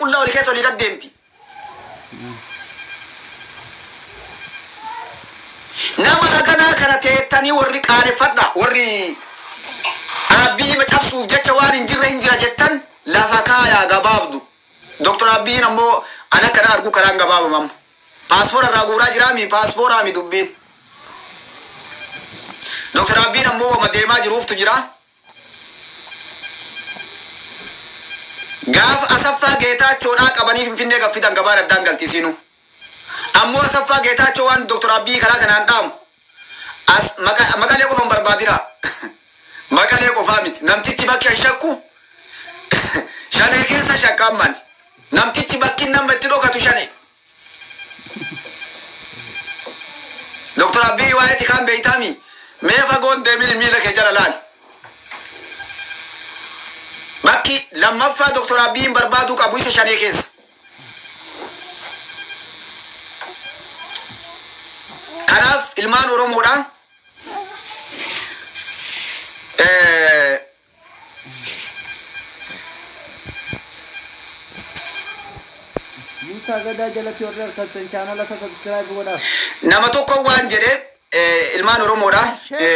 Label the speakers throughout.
Speaker 1: كلها وركيس ولي قدمتي نما أجنا كانت تاني وريك عارفنا وري أبي متحفظ جت وان إنجيل جتان لا فكايا جبابدو دكتور أبي نمو أنا كنا أرجو كلام جباب مام باسبور الرجورة جرامي باسبور أمي دبين دكتور أبي نمو مديما جروف تجرا غاف أسفا جيتا چونا كباني فيني كفيدان كبار الدانغال تيسينو أمو أسفا جيتا چوان دكتور أبي كلا كنان دام as makale ko barbadira makale ko famit namtichi bakki ashakku shane kesa shakaman namtichi bakki namatti do katu shane Dr. Abi waati kan beitami me fagon de mil ke jaralal bakki lamma fa Dr. Abi barbadu ka buise shane kesa kanaf ilman oromoda
Speaker 2: Musa gada jalatti order kaltan channel asa subscribe godha
Speaker 1: nama tokko waan jedhe ilmaan oromoodha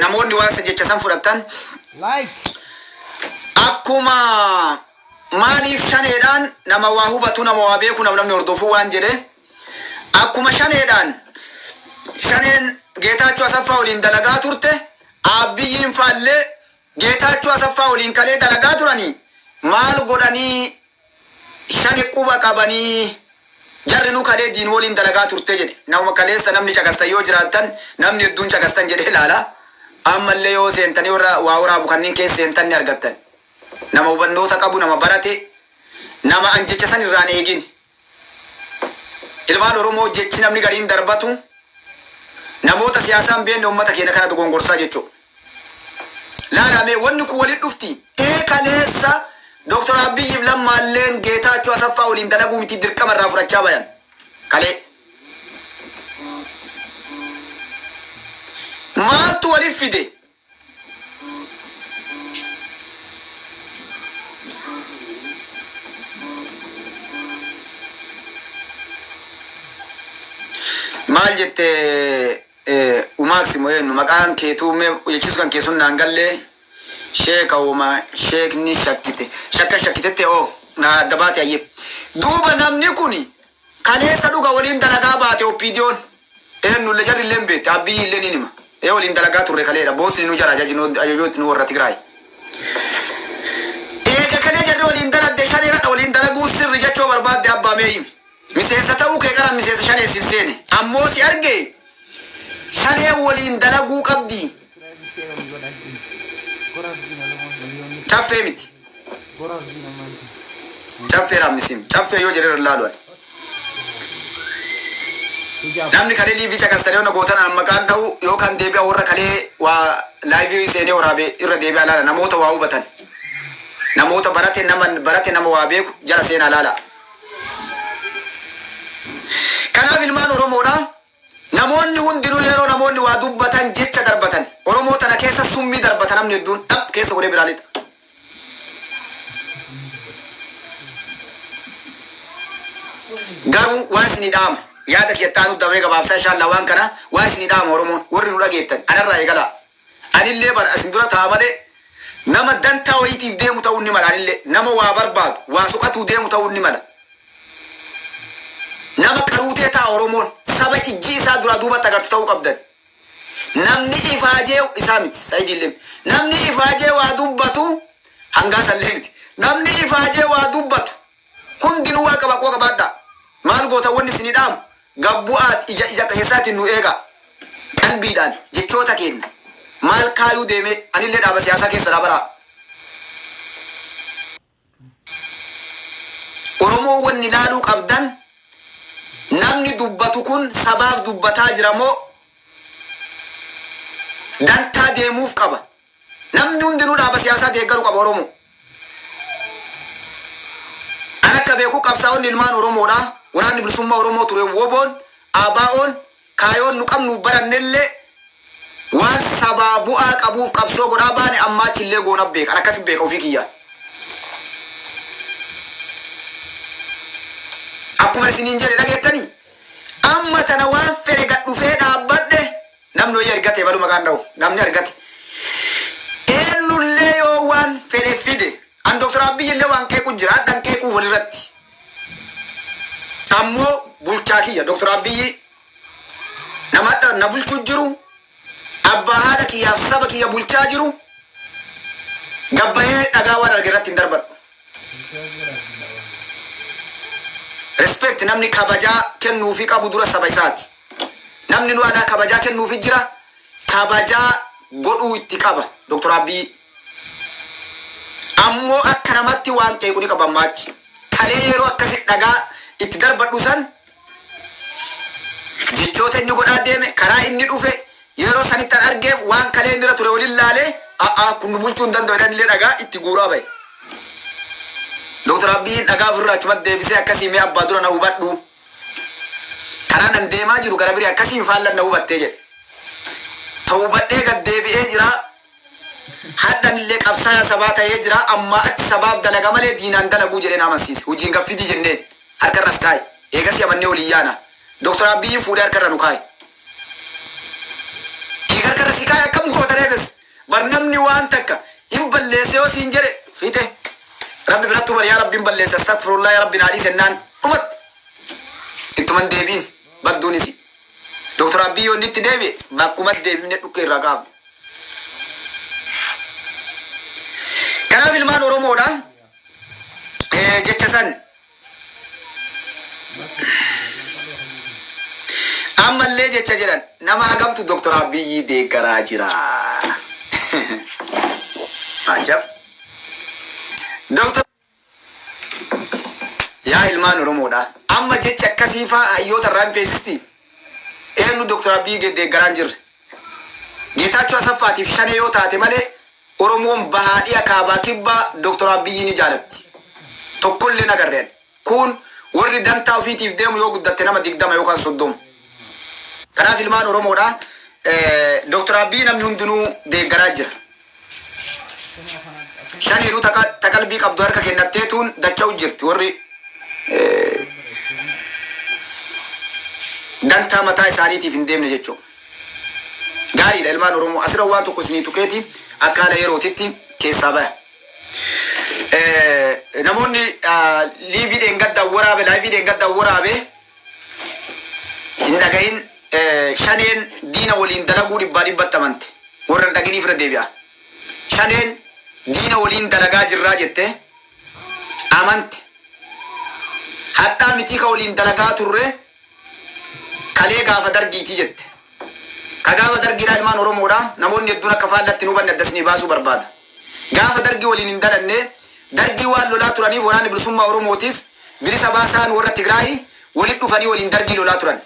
Speaker 1: namoonni waan jecha san fudhatan
Speaker 2: like
Speaker 1: akkuma maaliif shaneedhaan nama waa hubatu nama waa beeku namni hordofu waan jedhe akkuma shaneedhaan shaneen geetaachuu asaffaa waliin dalagaa turte abiyyiin faallee geetaachuu asaffaa waliin kalee dalagaa turanii maal godhanii shane quba qabanii jarri nu kalee diin waliin dalagaa turte jedhe nama kaleessa namni caqastan yoo jiraattan namni hedduun caqastan jedhe ilaala ammallee yoo seentanii warra waa waraabu kanneen keessa seentan ni argattan nama hubannoota qabu nama barate nama an jecha san irraan eegin ilmaan oromoo jechi namni gariin darbatu namoota siyaasaan beenne ummata keenya kana dogongorsaa jechuudha laalame wanni kun waliin dhufti kaleessa Dr. Abiy lammalleen geetaachuu asaffaa waliin dalaguu miti dirqama irraa fudhachaa bayan kalee maaltu waliif fide maal jette Maximo enu maqaan keetuume jechisu kan keessun naangallee sheeka uma sheekni shakkitette oo na dabaate ayye duuba namni kuni kaleessa dhuga waliin dalagaa baate oppiidiyoon enu le jarri lembeete abbii illee ni nima waliin dalagaa turre kaleedha boosni nu jara ajajooti nu warra Tigraay eega kalee jarri waliin daladde shaneera waliin dalaguu sirri jechoo barbaadde abbaa meeyimi miseensa ta'uu kee qara miseensa shanee sinseene ammoo si arge shanee waliin dalaguu qabdi chaffee miti chaffee raamnisim chaffee yoo jedhe laaluun namni kalee liibii caqastanii onna gootan maqaan ta'u yookaan deebi'a warra kalee waa laayivii seenee waraabe irra deebi'a laala namoota waa hubatan namoota barate nama waa beeku jala seenaa laala kanaaf ilmaan oromoodha namoonni hundinuu yeroo namoonni waa dubbatan jecha darbatan oromoo tana keessa summii darbatan namni hedduun dhab keessa godhee biraalita garuu waan isinii dhaama yaada keettaanu dabree gabaabsaa inshaallah waan kana waan isinii dhaama oromoon warri nu dhageettan anarraa eegala anillee bar asin dura ta'a malee nama dantaa wayitiif deemu ta'uu ni mala anillee nama waa barbaadu waa suqatuu deemu ta'uu ni mala nama karuutee ta'a oromoon saba ijji isaa dura duubatti agartu ta'uu qabdan namni ifaajee isaa miti saayidillee namni ifaajee waa dubbatu hangaasallee miti namni ifaajee waa dubbatu hundinuu waa qaba qabaadha maal goota wanni isinii dhaamu gabbu'aat ija keessaatiin nu eega qalbiidhaan jechoota keenya maal kaayuu deeme anillee dhaaba siyaasaa keessa dhaabara oromoo wanni laaluu qabdan namni dubbatu kun sabaaf dubbataa jira moo dantaa deemuuf qaba namni hundinuu dhaaba siyaasaa deeggaruu qaba oromoo anakka beeku qabsaa'onni ilmaan oromoodha waraanni bilisummaa oromoo ture woboon abaa'oon kaayoon nu qabnu barannellee waan sabaa bu'aa qabuuf qabsoo godhaa baane ammaachillee goona beeka akkas beeka ofii kiyya akkuma isiniin jedhe dhageettanii amma tana waan fedhe gad dhufee dhaabbadhe namni hoyi argate balu maqaan dha'u namni argate eenyullee yoo waan fedhe fide an Dr. Abiy illee waan qeequ jira addan qeequ walirratti ammoo bulchaa kiyya Dr. Abiy nama na bulchuu jiru abbaa haadha kiyyaaf saba kiyya bulchaa jiru gabbahee dhagaa waan argarratti hin darbadhu. Respect namni kabajaa kennuufi qabu dura saba isaati. Namni nu alaa kabajaa kennuufi jira kabajaa godhuu itti qaba Dr. Abiy. Ammoo akka namatti waan qeequ ni qaban maachi. Kalee yeroo akkasi dhagaa itti darbadhu san jechoota inni godhaa deeme karaa inni dhufe yeroo sanitti argeef waan kalee inni irra ture waliin laalee kun bulchuu hin danda'u jedhan illee dhagaa itti guuraa bahe. Dr. Abiy dhagaa ofirraa achumatti deebisee akkasii mee abbaa dura na hubadhu karaa nan deemaa jiru gara birii akkasii faallan na hubattee jedhe. Ta'uu badhee gad deebi'ee jira hadhan illee qabsaa'aa sabaa ta'ee jira amma achi sabaaf dalaga malee diinaan dalaguu jedhee na amansiise hojiin gaffidii jenneen harkarras kaa'e eegasii amannee olii yaana Dr. Abiy fuudhee harkarra nu kaa'e. Eega harkarra si kaa'e akkam goota reebes bar namni waan takka hin balleesse yoo siin jedhe fiite. Rabbi birattu bari yaa Rabbiin balleessa astaghfirullah yaa Rabbi naadii sennaan dhumat ittuman deebiin badduunisi Dr. Abiy yoo inni itti deebi'e bakkumas deebifne dhukkee irraa qaabu. Kanaaf ilmaan Oromoodha jecha san ammallee jecha jedhan nama hagamtu Dr. Abiy deeggaraa jira. Ajab. Dr. yaa ilmaan Oromoodha amma jecha akkasii faa hayyoota irraan feesisti eenyu Dr. Abiy deeggaraan jirre Geetaachoo Asaffaatiif shanee yoo taate malee Oromoon bahaadhiya kaabaa kibbaa Dr. Abiy ni jaalatti tokkollee nagarreen kun warri dantaa ofiitiif deemu yoo guddatte nama 20 yookaan 30. Kanaaf ilmaan Oromoodha Dr. Abiy namni hundinuu deeggaraa jira. Shaneeru takalbii qabdu harka kennatteetuun dacha'u jirti warri dantaa mataa isaaniitiif hin deemne jechuudha. Gaariidha ilmaan Oromoo asirra waan tokko isinii tuqeeti akka haala yerootitti keessaa baya. Namoonni liiviidhaan gaddaa waraabe hin dhagahin shaneen diina waliin dalaguu dhibbatti amante warra hin dhaginiif irra deebi'a. Shaneen diina waliin dalagaa jirraa jette amante hadhaa mitii ka waliin dalagaa turre kalee gaafa dargiitii jette ka gaafa dargiidha ilmaan Oromoodha namoonni hedduun akka faallatti nu banne addasnii baasuu barbaada. Gaafa dargii waliin hin dalanne dargii waan lolaa turaniif waraanni bilisummaa Oromootiif bilisa baasaan warra Tigraay waliin dhufanii waliin dargii lolaa turan.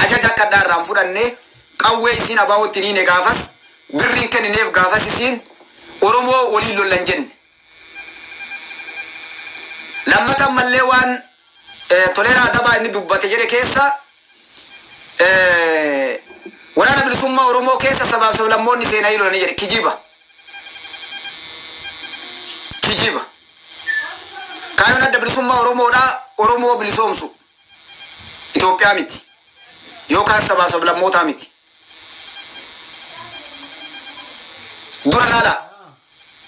Speaker 1: Ajaja akka dhaarraan fudhanne qawwee isiin abaawutti niine gaafas birriin kennineef gaafas isiin Oromoo waliin lollan jenne. Lammata ammallee waan toleeraa dabaa inni dubbate jedhe keessa waraana bilisummaa Oromoo keessa sabaaf sablammoonni seenaa lolanii jedhe kijiba. Kaayoon adda bilisummaa Oromoodha Oromoo bilisoomsu Itoophiyaa miti yookaan sabaaf sablammootaa miti. Dura laala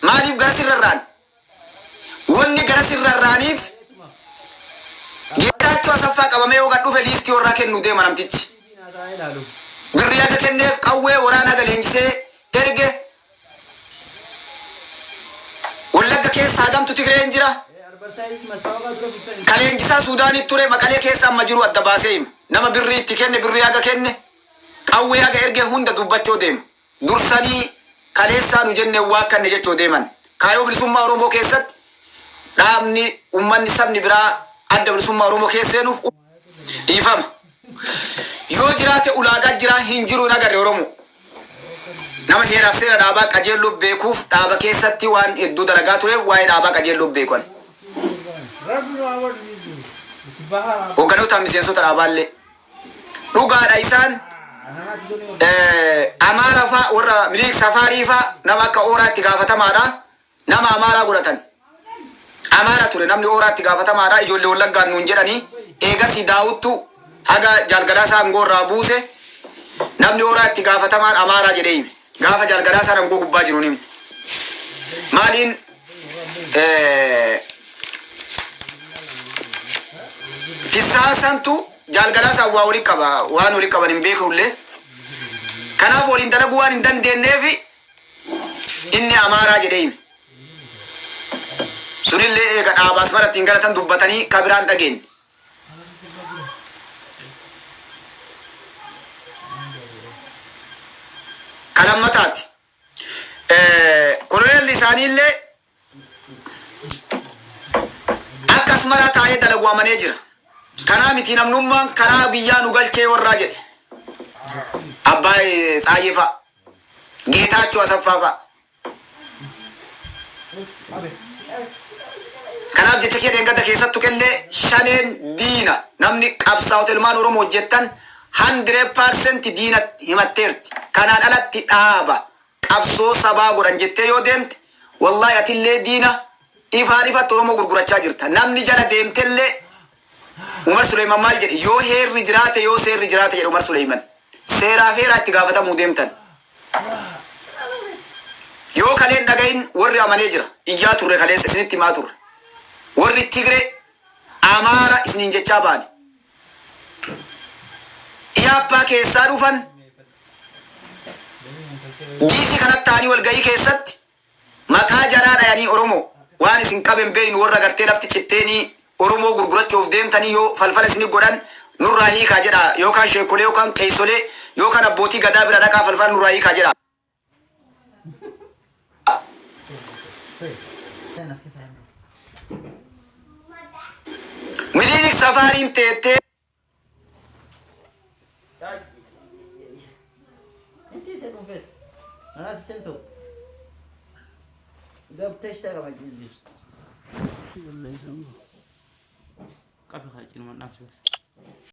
Speaker 1: maaliif gara sirrarraan wanni gara sirrarraaniif Geetaachoo Asaffaa qabamee yoo gad dhufe liistii warraa kennu deema namtichi. Birrii akka kenneef qawwee waraana galeenjisee erge Wallagga keessa hagamtu Tigreen jira. Kaleenjisaa Suudaanitti ture Maqalee keessa amma jiru adda baasee hima. Nama birrii itti kenne birrii aga kenne qawwee aga erge hunda dubbachoo deema. Dursanii kaleessaa nu jenne waakkanne jechoo deeman. Kaayoo bilisummaa Oromoo keessatti dhaabni uummanni sabni biraa adda bilisummaa Oromoo keesseenuuf dhiifama. Yoo jiraate ulaagaa jiraa hin jiru nagarre Oromoo. Nama heeraaf seera dhaabaa qajeelloo beekuuf dhaaba keessatti waan hedduu dalagaa tureef waa'ee dhaabaa qajeelloo beekuan. Hoogganoota miseensota dhaabaallee dhugaadha isaan Amaara faa warra Miliik Safaarii faa nama akka ooraatti gaafatamaadha. Nama Amaaraa godhatan. Amaara ture namni ooraatti gaafatamaadha. Ijoollee Wallaggaan nuun jedhanii eegasi daawuttu haga jalgalaasaa angoo irraa buuse namni horaa itti gaafatamaan amaaraa jedhee hime gaafa jalgalaasaa angoo gubbaa jiru hime maaliin fisaasantu jalgalaasaa waa walii qaba waan walii qaban hin beekullee kanaaf waliin dalaguu waan hin dandeenyeef inni amaaraa jedhee hime sunillee eega dhaabaas maratti hin galatan dubbatanii kabiraan dhageenye. Kalammataati. Kolonelli isaaniillee akkasumara taa'ee dalagu amanee jira. Kanaa miti namnummaan karaa biyyaa nu galchee warraa jedhe. Abbaa Tsaayee fa'a. Geetaachoo Asaffaa fa'a. Kanaaf jecha kee deengada keessattu kellee shaneen diina namni qabsaa'ota ilmaan Oromoo hojjettan 100% diina himatteerti. Kanaan alatti dhaaba qabsoo sabaa godhan jettee yoo deemte wallahi atillee diina ifaan ifatti Oromoo gurgurachaa jirta. Namni jala deemtellee Umar Suleyman maal jedhe yoo heerri jiraate yoo seerri jiraate jedhe Umar Suleyman seeraa fi heeraa itti gaafatamuu deemtan. Yoo kaleen dhagahin warri amanee jira ijaa turre kaleessa isinitti himaa turre. Warri Tigree Amaara isiniin jechaa baane. Iyaappaa keessaa dhufan jiisii kanatti ta'anii walgahii keessatti maqaa jalaa dhayanii Oromoo waan isin qaben beeynu warra gartee lafti citteenii Oromoo gurgurachuuf deemtanii yoo falfala isinii godhan nurraa hiikaa jedha yookaan sheekolee yookaan qeessolee yookaan abbootii gadaa bira dhaqaa falfala nurraa hiikaa jedha. Milinik safariin teettee
Speaker 2: ገብተሽ ተቀመጪ እዚህ ውስጥ
Speaker 3: ቀብለ ካጭን ማናፍስ